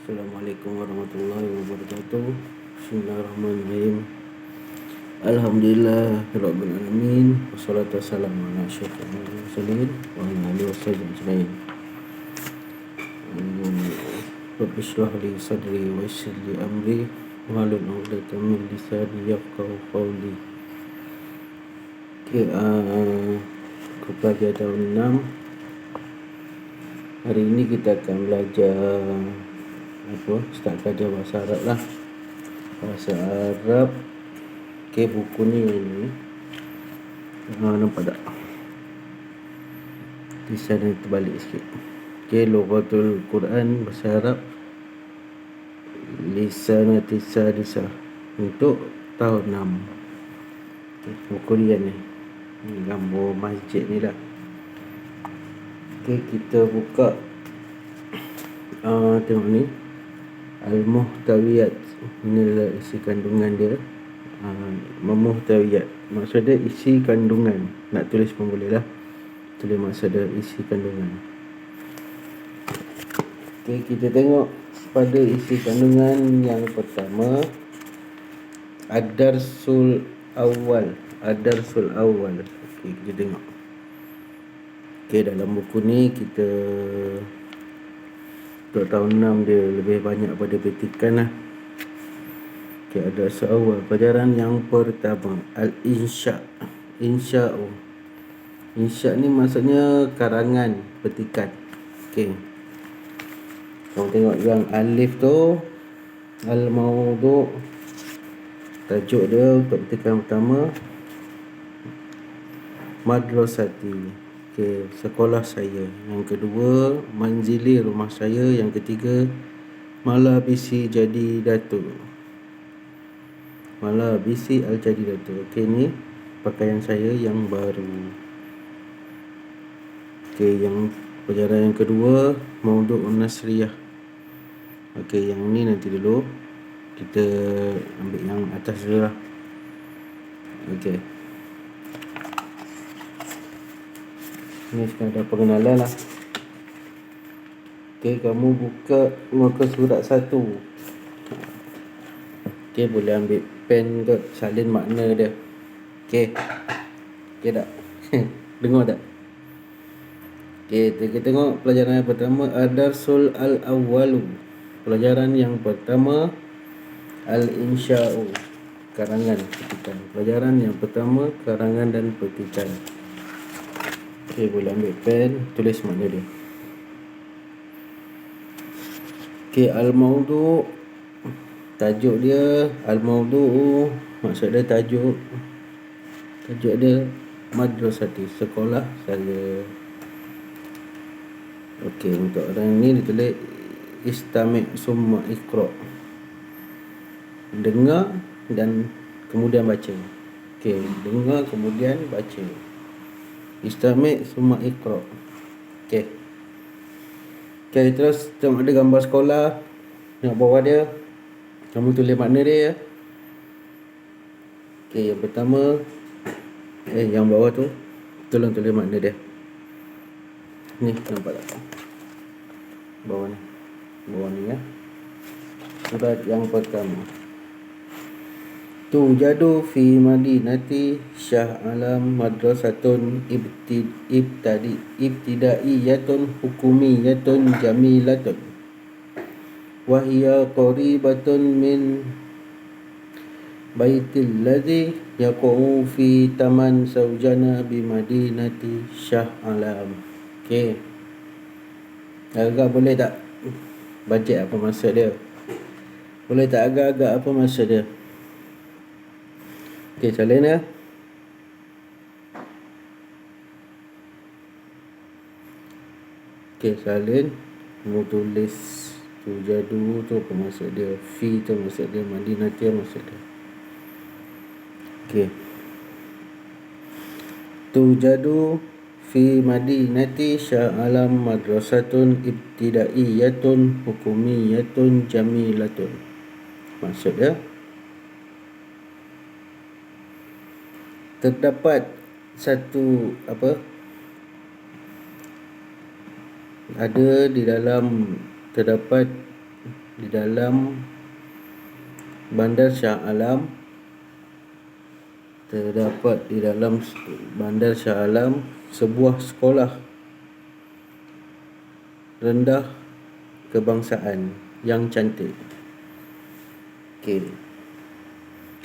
Assalamualaikum warahmatullahi wabarakatuh. Bismillahirrahmanirrahim. Alhamdulillah rabbil alamin. Wassalatu wassalamu ala asyrafil mursalin wa ala alihi wasallam ajmain. Rabbi shrah li sadri wa yassir li amri wahlul 'uqdatam min lisani yafqahu qawli. Kepada tahun 6. Hari ini kita akan belajar start belajar bahasa Arab lah. Bahasa Arab. Buku ni nampak tak? Tulisan ni terbalik sikit. Lughatul Quran bahasa Arab Lisanati Sadisah untuk tahun 6. Buku dia ni. Ni gambar masjid ni lah. Kita buka tengok ni Al-Muhtawiyat. Ini adalah isi kandungan dia. Muhtawiyat maksudnya isi kandungan. Nak tulis pun boleh lah. Tulis maksudnya isi kandungan. Kita tengok pada isi kandungan yang pertama, Ad-Darsul Awal. Ad-Darsul Awal. Kita tengok. Dalam buku ni kita untuk tahun 6 dia lebih banyak pada petikan lah. Ada seawal pelajaran yang pertama, Al-Insya. Insya ni maksudnya karangan, petikan. Kamu tengok yang alif tu, Al-Mawdu'. Tajuk dia untuk petikan pertama, Madrasati. Sekolah saya. Yang kedua, Manzili, rumah saya. Yang ketiga, Malabisi jadi datuk. Malabisi al-jadi datuk. Ni pakaian saya yang baru. Yang pelajaran yang kedua, Maudu' Nasriyah. Yang ni nanti dulu. Kita ambil yang atas dulu lah. Ni sekadar pengenalan lah. Kamu buka muka surat 1. Boleh ambil pen ke, salin makna dia. Tak? Dengar tak? Kita tengok pelajaran yang pertama, Ad-Darsul Al-Awwalu. Pelajaran yang pertama, Al-Insya'u, karangan, petikan. Pelajaran yang pertama, karangan dan petikan. Boleh ambil pen, tulis makna dia. Al-Mawdu'. Tajuk dia Al-Mawdu', maksud dia tajuk dia Madrasati, sekolah saya. Untuk orang ni ditulis Istami' summa iqra'. Dengar dan kemudian baca. Dengar kemudian baca. Istami' summa iqra'. Terus tengok ada gambar sekolah. Tengok bawah dia. Kamu tulis makna dia. Yang pertama, yang bawah tu tolong tulis makna dia. Ni nampak tak? Bawah ni ya. Surat yang pertama, Tujadu fi Madinati Shah Alam Madrasatun Ibtidaiyatun Hukumiyatun Jamilatun Wahiya qaribatun min Baitil ladzi yaqa'u fi Taman Saujana bi Madinati Shah Alam. Agak boleh tak baca apa maksud dia? Boleh tak agak-agak apa maksud dia? Salin ya. Salin. Mau tulis Tujadu tu apa maksud dia? Fi tu maksud dia. Madinati maksud dia. Tujadu fi Madinati Shah Alam Madrasatun Ibtidaiyatun Hukumiyatun Jamilatun. Maksud dia, terdapat satu ada di dalam terdapat di dalam Bandar Shah Alam, terdapat di dalam Bandar Shah Alam sebuah sekolah rendah kebangsaan yang cantik. Okey.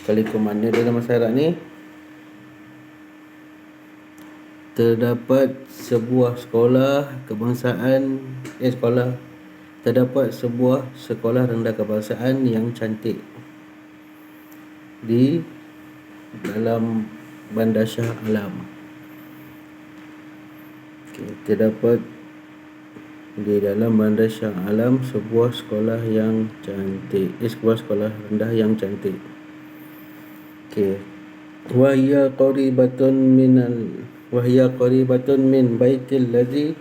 Kali ke mana dalam masyarakat ni? Terdapat sebuah sekolah kebangsaan terdapat sebuah sekolah rendah kebangsaan yang cantik di dalam Bandar Shah Alam. Terdapat di dalam Bandar Shah Alam sebuah sekolah yang cantik, sebuah sekolah rendah yang cantik. Wahya qaribatun min baitil ladzi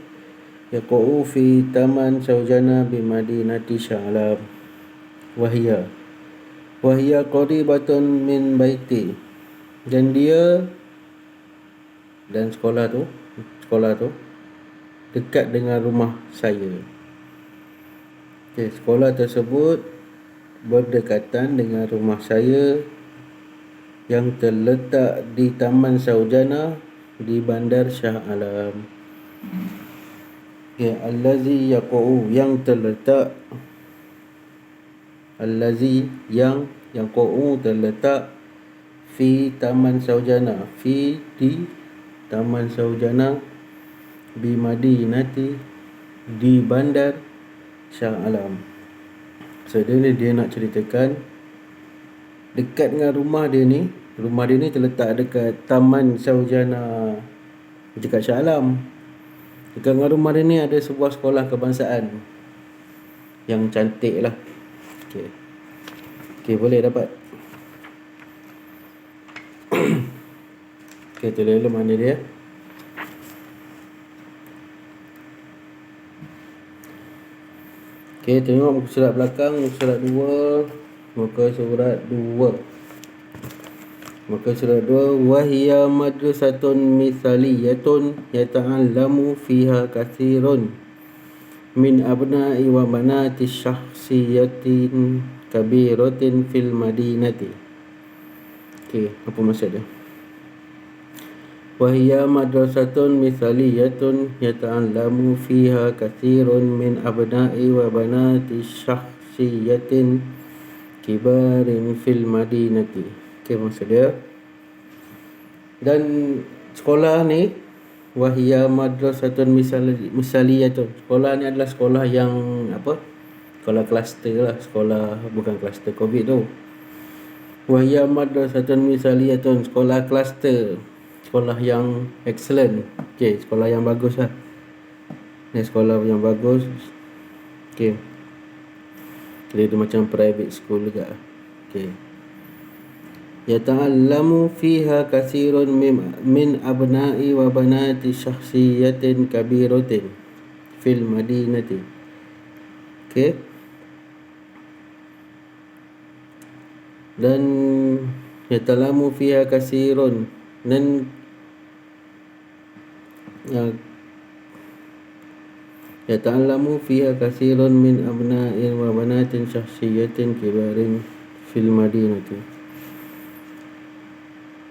yaqa'u fi taman saujana bi madinati Shah Alam. Wahya qaribatun min baiti, dan sekolah tu dekat dengan rumah saya. Sekolah tersebut berdekatan dengan rumah saya yang terletak di Taman Saujana di Bandar Shah Alam. Allazi yaqa'u, yang terletak, allazi yang yaqa'u terletak fi Taman Saujana, fi di Taman Saujana, bi madinati di Bandar Shah Alam. So dia nak ceritakan dekat dengan rumah dia ni terletak dekat Taman Saujana dekat Shah Alam. Dekat dengan rumah dia ni ada sebuah sekolah kebangsaan yang cantik lah. Okey, boleh dapat. Okey, tulis dulu mana dia. Okey, tengok muka surat belakang, muka surat 2. Muka surat 2, wahia madrasatun mithaliyatun yata'allamu fiha katsirun min abna'i wa banati syakhsiyatin kabiratin fil madinati. Okey, apa maksud dia? Wahia madrasatun mithaliyatun yata'allamu fiha katsirun min abna'i wa banati syakhsiyatin kibarin fil madinati. Okey, maksud dia, dan sekolah ni wahia madrasatun misaliyatun, sekolah ni adalah sekolah yang sekolah kluster lah, sekolah bukan kluster Covid tu. Wahia madrasatun misaliyatun, sekolah kluster, sekolah yang excellent. Okey, sekolah yang bagus lah. Ni sekolah yang bagus. Okey, dia tu macam private school juga. Okey. Yata'allamu fiha katsirun min abna'i wa banati syakhsiyatin kabiratin fil madinati. Okey. Dan yata'allamu fiha katsirun, dan yata'allamu fiha katsirun min abna'in wa banatin syakhsiyatin kibarin fil madinati.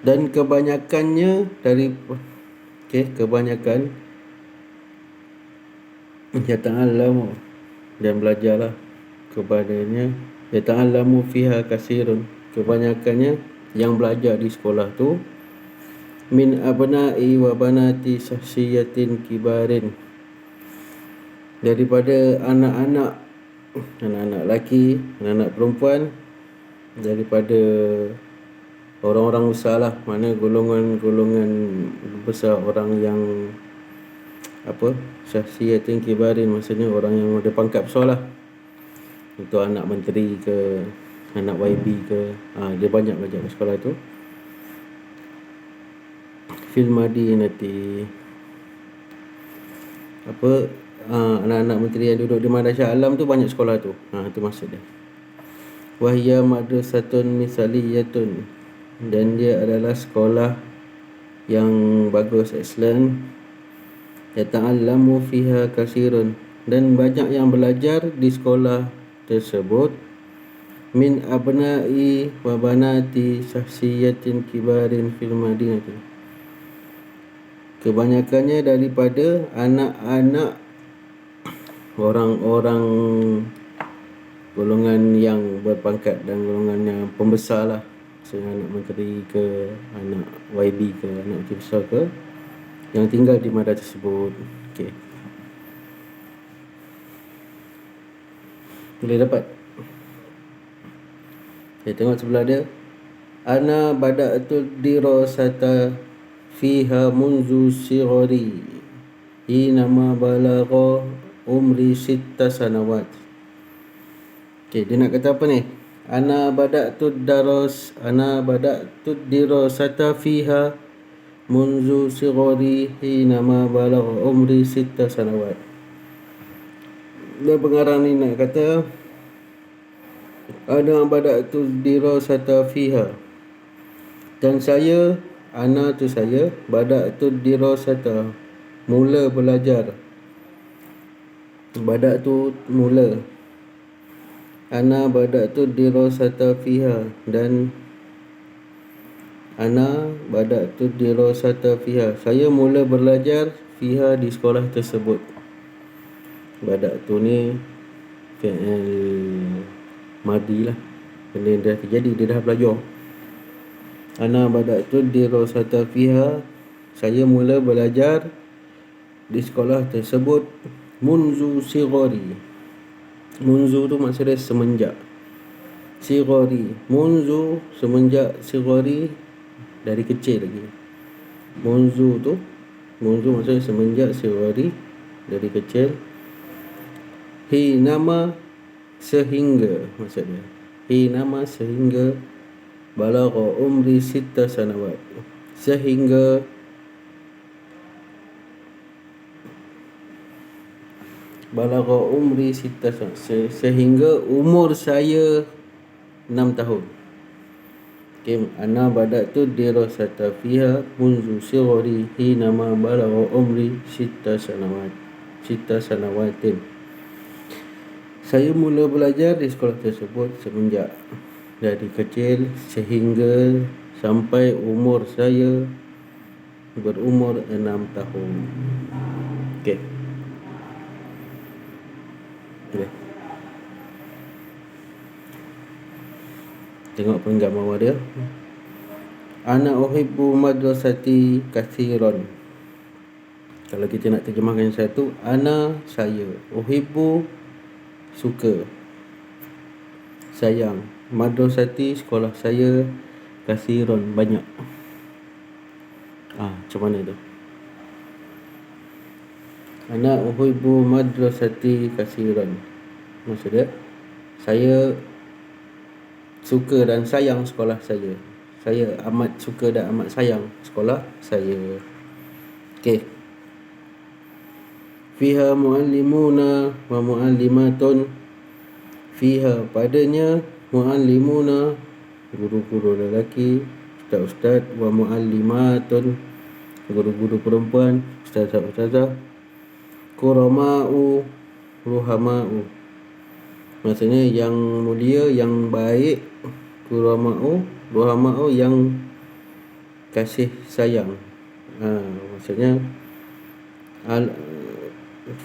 Dan kebanyakannya kebanyakan yata'allamu, dan belajarlah kepadanya, yata'allamu fiha katsirun, kebanyakannya yang belajar di sekolah tu, min abna'i wa banati syakhsiyatin kibarin, daripada anak-anak lelaki, anak-anak perempuan, daripada orang-orang besar lah, mana golongan besar, orang yang syakhsiyatin kibarin, maksudnya orang yang ada pangkat besar lah. Untuk anak menteri ke, anak YB ke, dia banyak belajar di sekolah tu. Fil madinati, anak-anak menteri yang duduk di Bandar Shah Alam tu banyak sekolah tu. Itu maksud dia. Wahya madrasatun misaliyatun, dan dia adalah sekolah yang bagus, excellent. Yata'allamu fiha katsirun, dan banyak yang belajar di sekolah tersebut min abna'i wa banati syahsiyatin kibarin fil madinati, kebanyakannya daripada anak-anak orang-orang golongan yang berpangkat dan golongan yang pembesar lah. Maksudnya anak menteri ke, anak YB ke, anak menteri besar ke, yang tinggal di Madah tersebut. Okey, boleh dapat. Okay, tengok sebelah dia. Ana bada'tu dirasata fiha munzu sighari hinama balagha umri 6 sanawat. Okay, dia nak kata apa ni? Ana bada'tu dirasata fiha munzu sighari hinama balagha umri 6 sanawat. Dia pengarang ni nak kata ana bada'tu dirasata fiha, dan saya, ana tu saya, bada'tu dirasata, mula belajar. Bada'tu mula. Ana bada'tu dirasata fiha, dan ana bada'tu dirasata fiha, saya mula belajar fiha, di sekolah tersebut. Bada'tu ni fi'il madi lah, benda yang dah terjadi, dia dah belajar. Ana bada'tu dirasata fiha, saya mula belajar di sekolah tersebut. Munzu sighari, munzu tu maksudnya semenjak. Sighari, munzu semenjak, sighari dari kecil lagi. Munzu maksudnya semenjak, sighari dari kecil. Hinama sehingga, maksudnya hinama sehingga, balagha umri 6 sanawat, sehingga balagha umri 6 sanawat, sehingga umur saya 6 tahun. Okay, ana bada'tu dirasata fiha munzu sighari hinama balagha umri 6 sanawat, 6 sanawatin. Saya mula belajar di sekolah tersebut semenjak dari kecil sehingga sampai umur saya berumur 6 tahun. Okey. Okay. Tengok penggam bawah dia. Ana uhibbu madrasati kathiran. Kalau kita nak terjemahkan yang satu, ana saya, uhibbu suka, sayang, madrasati sekolah saya, kathiran banyak. Macam mana tu? Ana uhibbu madrasati kathiran, maksudnya saya suka dan sayang sekolah saya. Saya amat suka dan amat sayang sekolah saya. Okey. Fiha muallimuna wa muallimatun. Fiha, padanya, muallimuna, guru-guru lelaki, ustaz-ustaz, wa muallimatun, guru-guru perempuan, ustazah-ustazah. Kurama'u, ruhama'u, maksudnya yang mulia, yang baik. Kurama'u, ruhama'u, yang kasih sayang. Maksudnya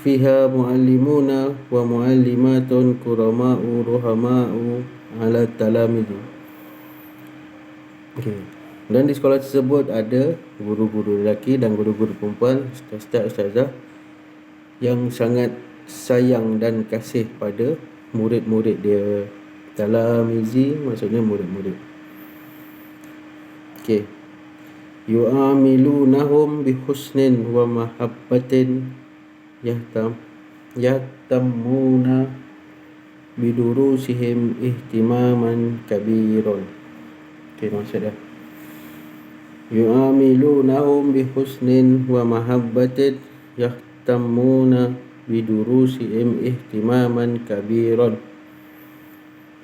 fiha muallimuna wa muallimatun kurama'u ruhama'u ala talamidu. Okay. Dan di sekolah tersebut ada guru-guru lelaki dan guru-guru perempuan, ustaz-ustaz, ustazah, yang sangat sayang dan kasih pada murid-murid dia. Talamizi maksudnya murid-murid. Okey. Yu'amilunahum bihusnin wa mahabbatin yahtamuna bidurusihim ihtimaman kabiron. Okey, maksudnya yu'amilunahum bihusnin wa mahabbatin yahtamuna bidurusihim ihtimaman kabiron.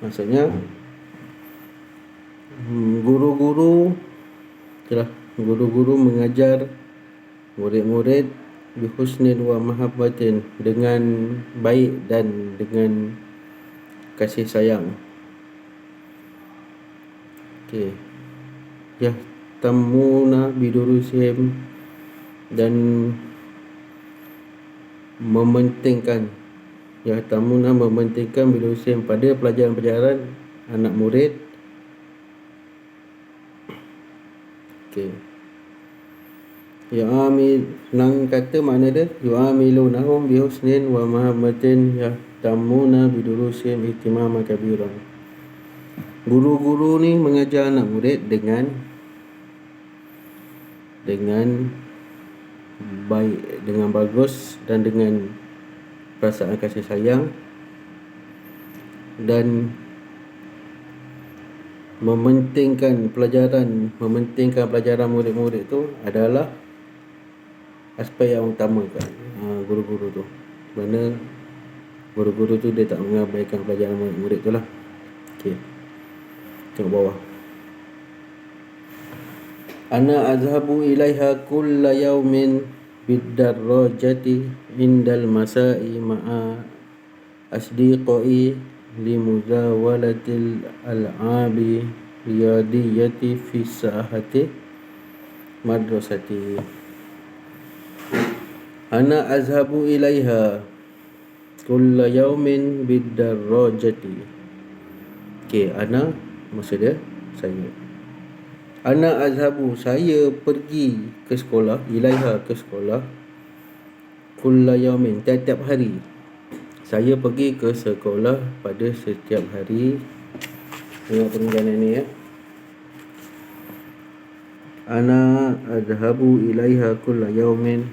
Maksudnya guru-guru mengajar murid-murid bihusnin wa mahabbatin, dengan baik dan dengan kasih sayang. Okey. Yahtamuna bidurusihim, dan mementingkan. Yahtamuna mementingkan bidurusihim, pada pelajaran-pelajaran anak murid. Okey. Nang kata makna dia yu'amilunahum bihusnin wa mahabbatin yahtamuna bidurusihim ihtimaman kabiran. Guru-guru ni mengajar anak murid dengan baik, dengan bagus, dan dengan perasaan kasih sayang, dan mementingkan pelajaran murid-murid tu adalah aspek yang utamakan. Guru-guru tu, mana guru-guru tu dia tak mengabaikan pelajaran murid-murid tu lah. Okey, tengok bawah. Ana azhabu ilaiha kulla yaumin bidarrajati indal masai ma'a asdiqai limuzawalatil al'abi riyadiyati fi sahati madrasati. Ana azhabu ilaiha kulla yaumin bidarrajati. Okey, ana maksud dia saya. Ana azhabu, saya pergi ke sekolah, ilaiha ke sekolah, kulla yaumin, tiap-tiap hari. Saya pergi ke sekolah pada setiap hari. Tengok peninggalan ni ya. Ana azhabu ilaiha kulla yaumin.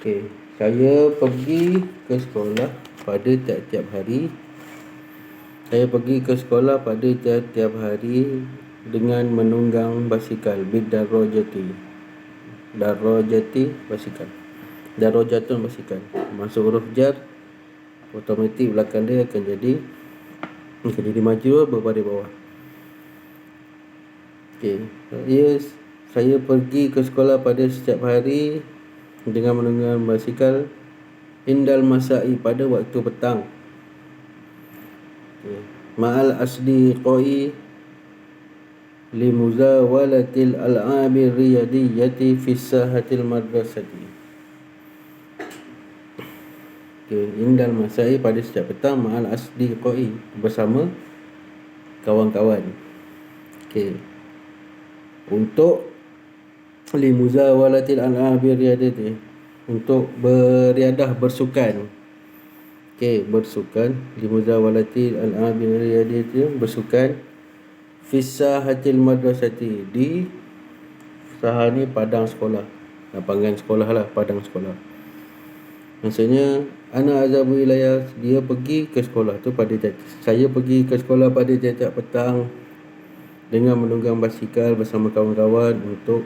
Okey, saya pergi ke sekolah pada tiap-tiap hari. Saya pergi ke sekolah pada tiap-tiap hari dengan menunggang basikal. Bidarrajati, darrajati basikal, darajatun basikal. Masuk huruf jar, automatik belakang dia akan jadi maju berbaris bawah. Okey, saya pergi ke sekolah pada setiap hari dengan menunggang basikal. Indal masai, pada waktu petang. Okay. Ma'al asdiqai limuzawalatil al'abi riyadiyati fi sahatil madrasati. Okay. Indal masai, pada setiap petang. Ma'al asdiqai, bersama kawan-kawan. Okay. Untuk limuzawalatil al'abi riyadiyati, untuk beriadah, bersukan. Okey, bersukan. Limuzawalatil al'abi riyadiyati, bersukan. Fisahatil madrasati, di saha ni padang sekolah, lapangan sekolah lah, padang sekolah. Maksudnya ana azabu ilaiha, dia pergi ke sekolah tu pada saya pergi ke sekolah pada tiap-tiap petang dengan menunggang basikal bersama kawan-kawan untuk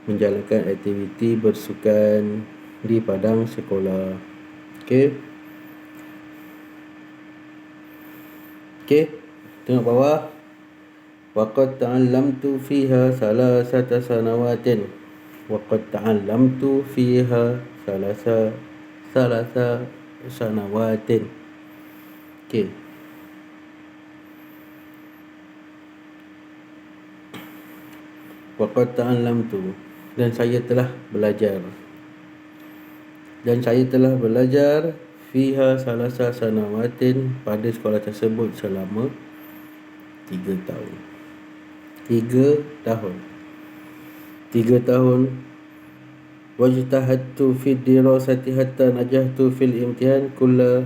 menjalankan aktiviti bersukan di padang sekolah. Okey. Okey, tengok bawah. Waqad ta'allamtu fiha salasata sanawatin. Waqad ta'allamtu fiha salasa sanawatin. Okey. Waqad ta'allamtu, dan saya telah belajar. Dan saya telah belajar fiha salasa sanawatin, pada sekolah tersebut selama 3 tahun. 3 tahun. Wajtahadtu fi dirasati hatta najahtu fil imtihan kulla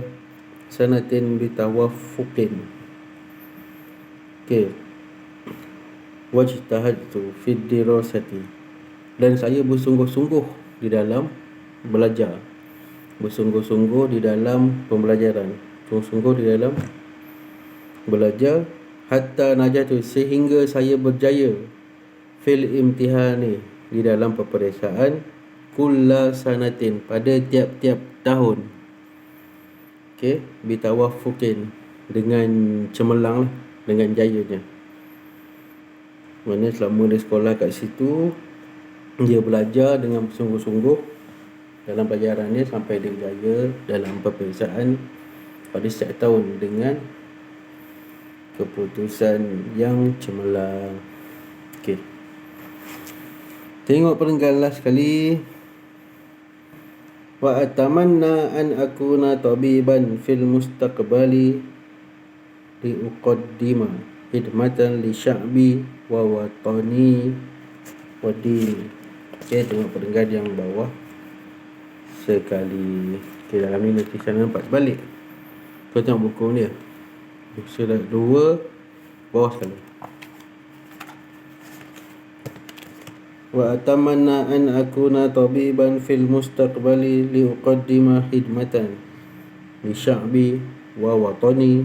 sanatin bitawaffuqin. Okey. Wajtahadtu fi dirasati, dan saya bersungguh-sungguh di dalam belajar. Bersungguh-sungguh di dalam pembelajaran. Sungguh-sungguh di dalam belajar. Hatta najatu, sehingga saya berjaya. Fil imtihani, di dalam peperiksaan. Kulla sanatin, pada tiap-tiap tahun. Okey, bitawaffuqin, dengan cemerlang lah, dengan jayanya. Maksudnya selama dia sekolah kat situ, dia belajar dengan sungguh-sungguh dalam pelajarannya sampai dia berjaya dalam peperiksaan pada setiap tahun dengan keputusan yang cemerlang. Okey. Tengok perenggan sekali. Wa atamanna an akuna tabiban fil mustaqbali li uqaddima khidmatan li sya'bi wa watani wa dini. Okey, tengok perenggan yang bawah sekali. Okey, dalam ni nanti saya nampak balik. Kau tengok buku ni. Surat 2 bawah sekali. Wa atamanna an akuna tabiban fil mustaqbali li uqaddima khidmatan li sya'bi wa watani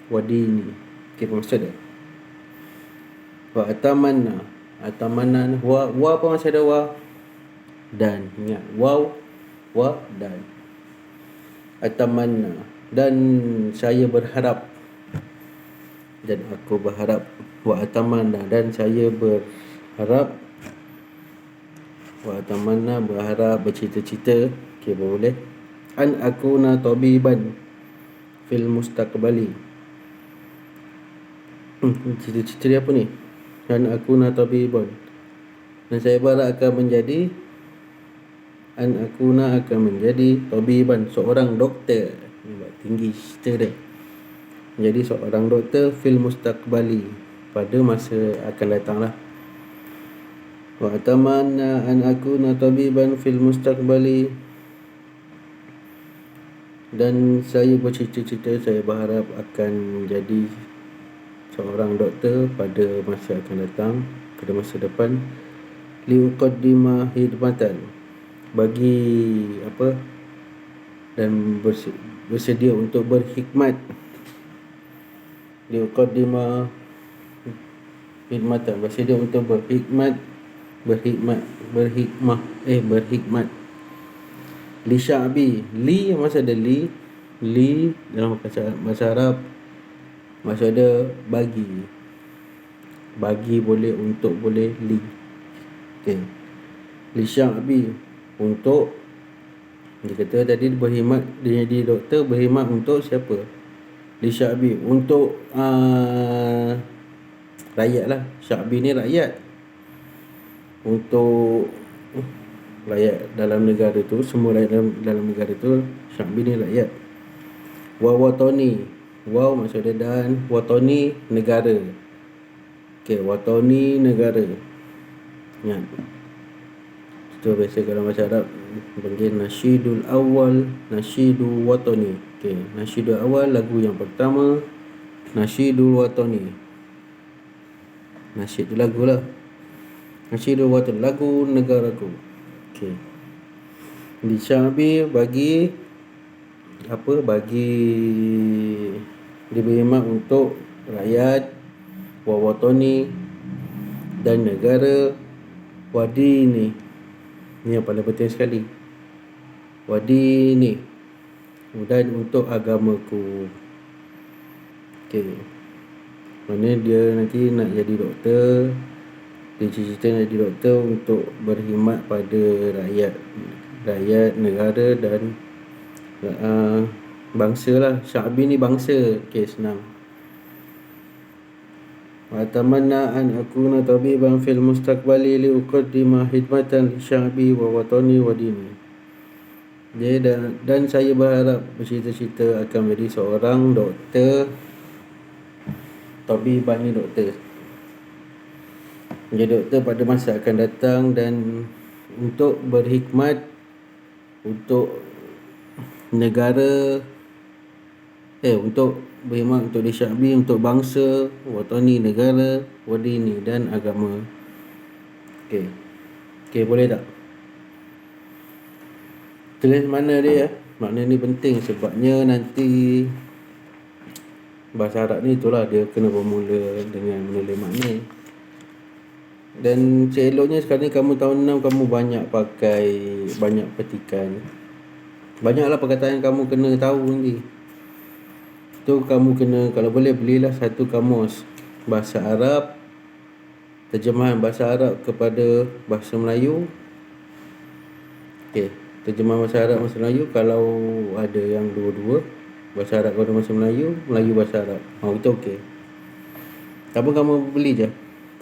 wa dini. Okey, maksud dia? Wa atamanna wa apa maksud dia? Wa dan, ingat, waw wa dan. Atamanna, dan saya berharap, dan aku berharap. Wa atamanna, dan saya berharap. Wa atamanna, berharap, bercita-cita. Okey, boleh. An akuna tabiban fil mustaqbali. Cita-cita dia apa ni? An akuna tabiban, dan saya berharap akan menjadi. An akuna, akan menjadi tabiban, seorang doktor. Tinggi cerita dia. Menjadi seorang doktor fil mustaqbali, pada masa akan datang lah. Wa atamanna an akuna tabiban fil mustaqbali, dan saya bercita-cita, saya berharap akan menjadi seorang doktor pada masa akan datang, pada masa depan. Liuqaddima khidmatan, bagi apa, dan bersedia untuk berkhidmat. Liuqaddima khidmatan, bersedia untuk berkhidmat. Berhikmat li sya'bi, li maksud ada li dalam bahasa Arab maksud ada bagi boleh, untuk boleh, li. Okey, li sya'bi, untuk, dia kata tadi berkhidmat, dia jadi doktor, berkhidmat untuk siapa? Li sya'bi, untuk rakyat lah. Sya'bi ni rakyat, untuk rakyat dalam negara tu, semua rakyat dalam negara tu. Sya'bi ni rakyat. Wa watani, waw maksud dia dan, watani negara. Okey, watani negara. Ingat, itu biasa dalam bahasa Arab panggil nasyidul awal, nasyidu watani. Okey, nasyidul awal, lagu yang pertama. Nasyidul watani, nasyid tu lagu lah. Nasyidul watani, lagu negaraku. Okey. Li sya'bi, bagi apa? Bagi diberi khidmat untuk rakyat. Wa watani, dan negara. Wa dini, ni yang paling penting sekali. Wa dini, dan untuk agamaku. Okey, mana dia nanti nak jadi doktor. Dia cita-cita nak jadi doktor untuk berkhidmat pada rakyat, negara dan bangsa lah. Sya'bi ni bangsa. Okey, senang. Wa tamanna an akuna tabiban fil mustaqbali li uqaddima khidmatan li sya'bi wa watani wa dini. Dia dan saya berharap, bercita-cita akan menjadi seorang doktor. Tabiban ni doktor, menjadi doktor pada masa akan datang, dan untuk berkhidmat untuk negara, untuk berkhidmat untuk disyabi, untuk bangsa, watani negara, wadini dan agama. Okey, boleh tak? Tulis mana dia? Makna ni penting sebabnya nanti bahasa Arab ni itulah dia kena bermula dengan menulis makna. Dan seeloknya sekarang ni kamu tahun 6, kamu banyak petikan. Banyaklah perkataan yang kamu kena tahu nanti. Tu kamu kena, kalau boleh belilah satu kamus bahasa Arab, terjemahan bahasa Arab kepada bahasa Melayu. Okey, terjemahan bahasa Arab bahasa Melayu, kalau ada yang dua-dua. Bahasa Arab kepada bahasa Melayu, Melayu bahasa Arab. Itu okey. Tapi kamu beli je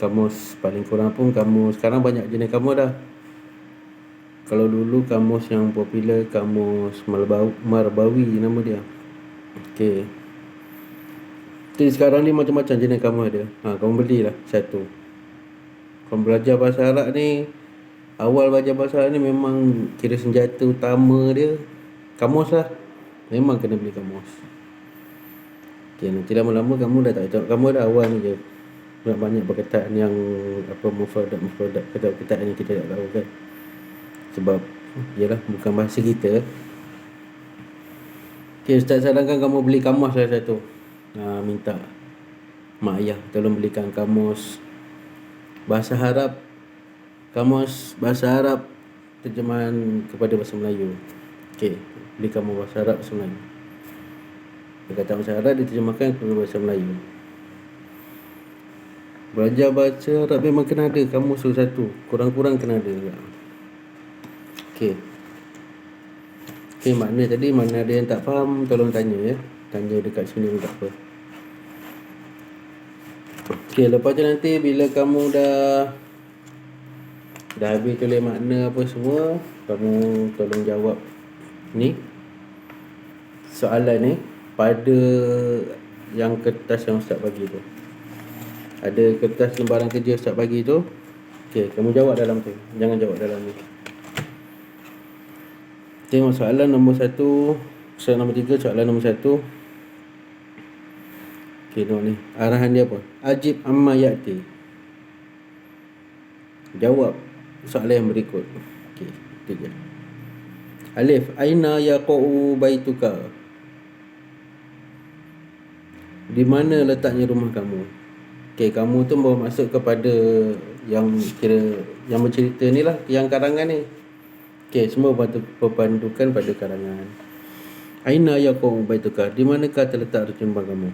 kamus, paling kurang pun kamus. Sekarang banyak jenis kamus dah. Kalau dulu kamus yang popular kamus Marbawi nama dia. Okey. Jadi sekarang ni macam-macam jenis kamus ada. Kamu belilah satu. Kamu belajar bahasa Arab ni, awal belajar bahasa Arab ni memang kira senjata utama dia kamus lah. Memang kena beli kamus. Okey, nanti lama-lama kamu dah tak tengok kamus dah, awal ni je. Banyak perkataan yang mufradat kata-kata yang kita tak tahu kan. Sebab yalah bukan bahasa kita. Okey, Ustaz sarankan kamu beli kamus lah satu. Minta mak ayah tolong belikan kamus bahasa Arab, kamus bahasa Arab terjemahan kepada bahasa Melayu. Okey, beli kamus bahasa Arab bahasa Melayu. Perkataan bahasa Arab diterjemahkan kepada bahasa Melayu. Belajar bahasa Arab memang kena ada kamus tu satu, kurang-kurang kena ada juga. Okey. Okey, makna tadi mana ada yang tak faham tolong tanya ya. Tanya dekat sini pun tak apa. Okey, lepas tu nanti bila kamu dah habis tulis makna apa semua, kamu tolong jawab ni soalan ni pada yang kertas yang Ustaz bagi tu. Ada kertas lembaran kerja Ustaz bagi tu. Okey, kamu jawab dalam tu. Jangan jawab dalam ni. Tengok soalan nombor 1, soalan nombor 3, soalan nombor 1. Okey, tengok ni. Arahan dia apa? Ajib amma ya'ti. Jawab soalan yang berikut. Okey, itu je. Alif, aina yaqa'u baituka? Di mana letaknya rumah kamu? Okey, kamu tu baru masuk kepada yang kira yang bercerita ni lah, yang karangan ni. Okey, semua berpandukan pada karangan. Aina yaqa'u baituka? Di manakah terletak rumah kamu?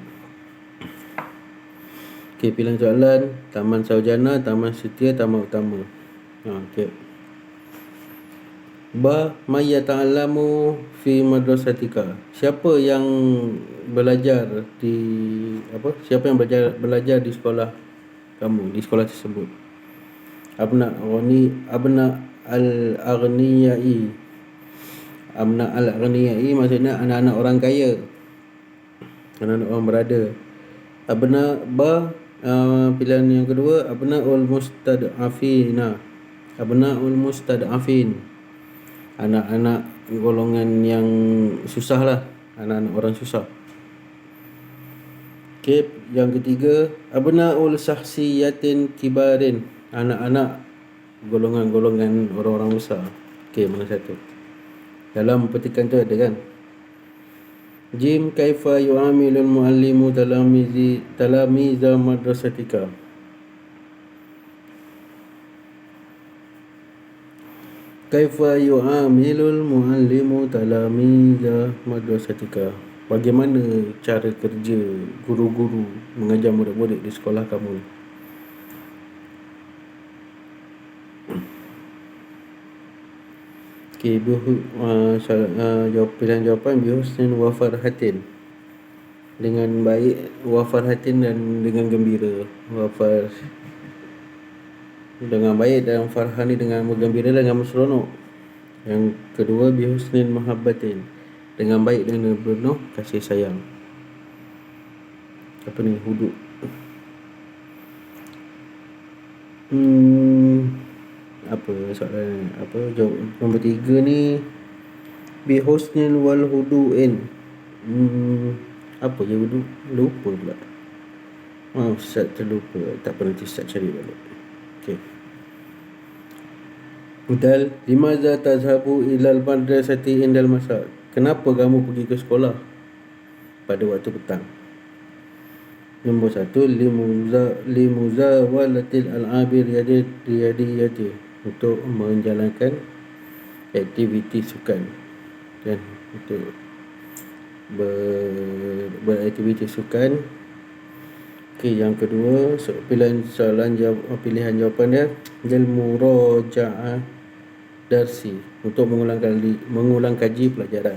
Okey, pilihan soalan Taman Sarjana, Taman Setia, Taman Utama. Okey. Ba may yata'allamu fi madrasatika? Siapa yang belajar di siapa yang belajar di sekolah kamu, di sekolah tersebut? Abna al-aghniyai. Abna al-aghniyai maksudnya anak-anak orang kaya, anak-anak orang berada. Pilihan yang kedua abnaul mustad'afina. Abnaul mustad'afin, anak-anak golongan yang susah lah, anak-anak orang susah. Okey, yang ketiga abnaul sahsiyatin kibarin, anak-anak golongan-golongan orang-orang besar. Okey, mana satu? Dalam petikan tu ada kan? Jim, kaifa yu'amilul muallimu talamiza madrasatika? Kaifa yu'amilul muallimu talamiza madrasatika? Bagaimana cara kerja guru-guru mengajar murid-murid di sekolah kamu? Okey, pilihan jawapan bihusnin wa farhatin, dengan baik, wa farhatin dan dengan gembira. Dengan baik, dan farhan ni dengan bergembira dan dengan seronok. Yang kedua bihusnin mahabbatin, dengan baik dan dengan penuh kasih sayang. Apa ni? Hudud. Apa soalan jawab nombor 3 ni bihusnin wal hudu'in. Apa je hudu? Lupa pula. Ustaz terlupa. Tak apa, nanti Ustaz cari balik. Okey. Dal, limaza tazhabu ilal madrasati indal masa? Kenapa kamu pergi ke sekolah pada waktu petang? Nombor 1, limuzawalatil al-abir riyadiyati, untuk menjalankan aktiviti sukan dan untuk beraktiviti sukan. Okey, yang kedua pilihan jawapan dia lil muraja'ah darsi, untuk mengulang kaji pelajaran.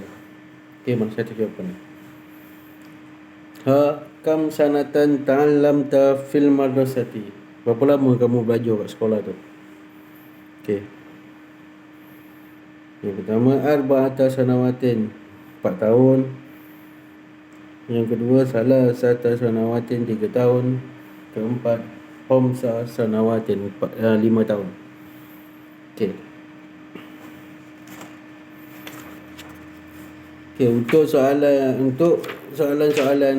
Okey, mana satu jawapan? Kam sanatan ta'allamta fil madrasati. Berapa lama kamu belajar kat sekolah tu? Okey. Yang pertama arba'ata sanawatin, 4 tahun. Yang kedua salasata sanawatin, 3 tahun. Keempat khamsa sanawatin, 5 tahun. Okey. Okey, untuk soalan-soalan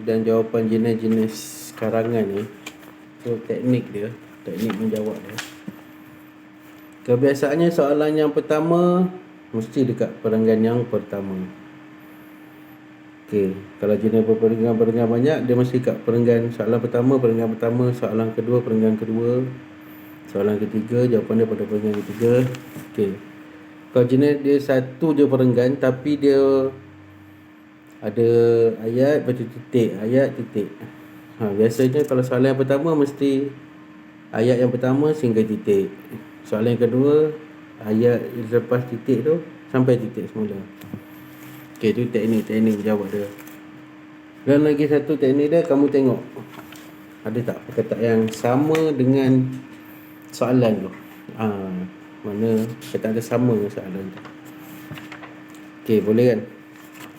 dan jawapan jenis-jenis karangan ni, so teknik menjawab dia. Kebiasaannya soalan yang pertama mesti dekat perenggan yang pertama. Okey, kalau jenis perenggan banyak, dia mesti kat perenggan soalan pertama, soalan kedua, perenggan kedua, soalan ketiga, jawapan dia pada perenggan ketiga. Okey. Kalau jenis dia satu je perenggan tapi dia ada ayat lepas tu titik, ayat titik. Biasanya kalau soalan yang pertama mesti ayat yang pertama sehingga titik. Soalan yang kedua ayat lepas titik tu sampai titik semula. Okey, tu teknik jawab dia. Dan lagi satu teknik dia, kamu tengok ada tak perkataan yang sama dengan soalan tu. Mana perkataan dia sama dengan soalan tu. Okey, boleh kan?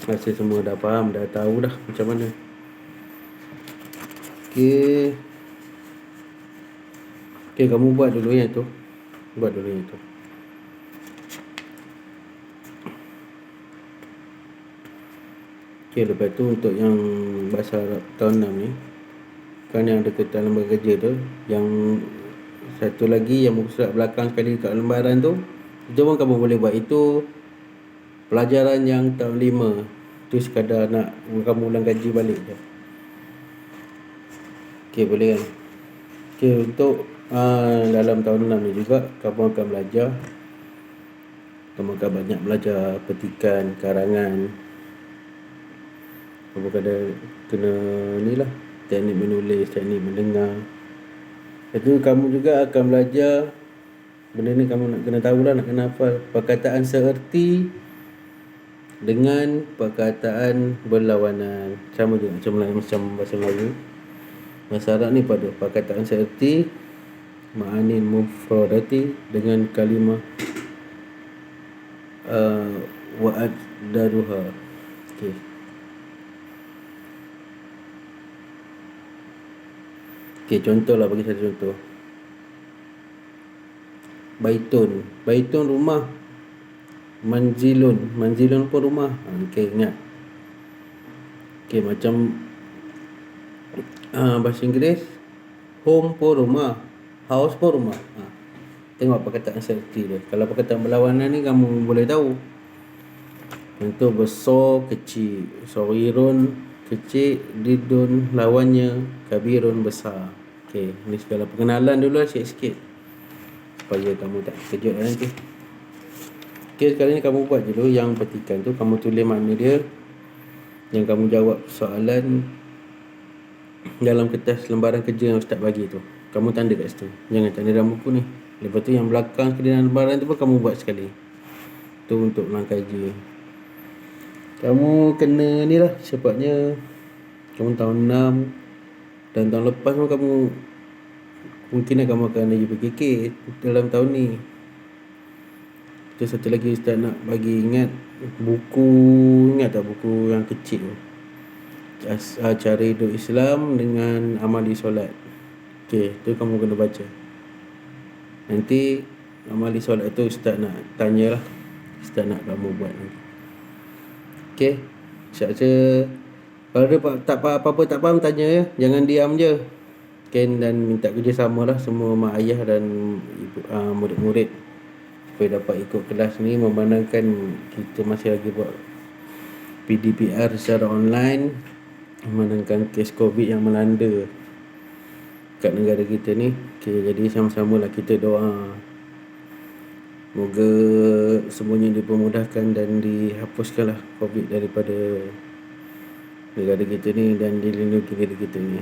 Rasa semua dah faham, dah tahu dah macam mana. Okey, kamu buat dulu yang tu. Okey, lepas tu untuk yang bahasa Arab tahun 6 ni, kan yang ada kat lembar kerja tu, yang satu lagi yang muka surat belakang sekali kat lembaran tu, itu pun kamu boleh buat. Itu pelajaran yang tahun 5. Tu sekadar nak kamu ulang kaji balik je. Okey, boleh kan? Okey, untuk dalam tahun 6 ni juga kamu akan belajar. Kamu akan banyak belajar petikan, karangan. Kamu kena ni lah, teknik menulis, teknik mendengar. Itu kamu juga akan belajar. Benda ni kamu nak kena tahulah, nak kena hafal perkataan seerti dengan perkataan berlawanan. Sama juga macam bahasa Melayu. Bahasa Arab ni pada perkataan seerti ma'anin mufradati dengan kalimah wa'addaduha. Okey. Okey, contohlah, bagi satu contoh. Baitun rumah. Manzilun pun rumah. Okey, ingat. Okey, macam bahasa Inggeris, home pun rumah, house pun rumah. Tengok perkataan seperti dia. Kalau perkataan berlawanan ni kamu boleh tahu. Contoh besar, kecil. Sawirun, kecil. Didun, lawannya. Kabirun, besar. Okey, ni segala pengenalan dulu lah sikit-sikit, supaya kamu tak terkejut nanti. Okey, sekarang ni kamu buat dulu yang petikan tu. Kamu tulis makna dia. Yang kamu jawab soalan dalam kertas lembaran kerja yang ustaz bagi tu, kamu tanda kat situ. Jangan tanda dalam buku ni. Lepas tu yang belakang sekali dalam lembaran tu pun kamu buat sekali. Tu untuk ulang kaji. Kamu kena ni lah, sepatnya kamu tahun 6 dan tahun lepas pun kamu mungkin kamu akan lagi PKK dalam tahun ni. Tu satu lagi ustaz nak bagi ingat buku. Ingat tak buku yang kecil tu, Cara Hidup Islam dengan Amali Solat. Okey, tu kamu kena baca. Nanti amali solat tu ustaz nak tanyalah, ustaz nak kamu buat nanti. Okey, saja. Kalau dia tak apa-apa tak faham, tanya ya. Jangan diam je. Dan minta kerjasama lah semua mak ayah dan murid-murid supaya dapat ikut kelas ni, memandangkan kita masih lagi buat PDPR secara online, memandangkan kes COVID yang melanda kat negara kita ni. Okey, jadi sama-sama lah kita doa moga semuanya dipermudahkan dan dihapuskanlah COVID daripada negara kita ni dan dilindungi negara kita ni.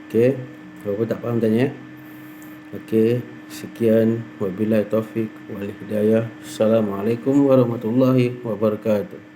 Okey, apa tak faham tanya. Okey, sekian, wabillahi taufik wal hidayah. Assalamualaikum warahmatullahi wabarakatuh.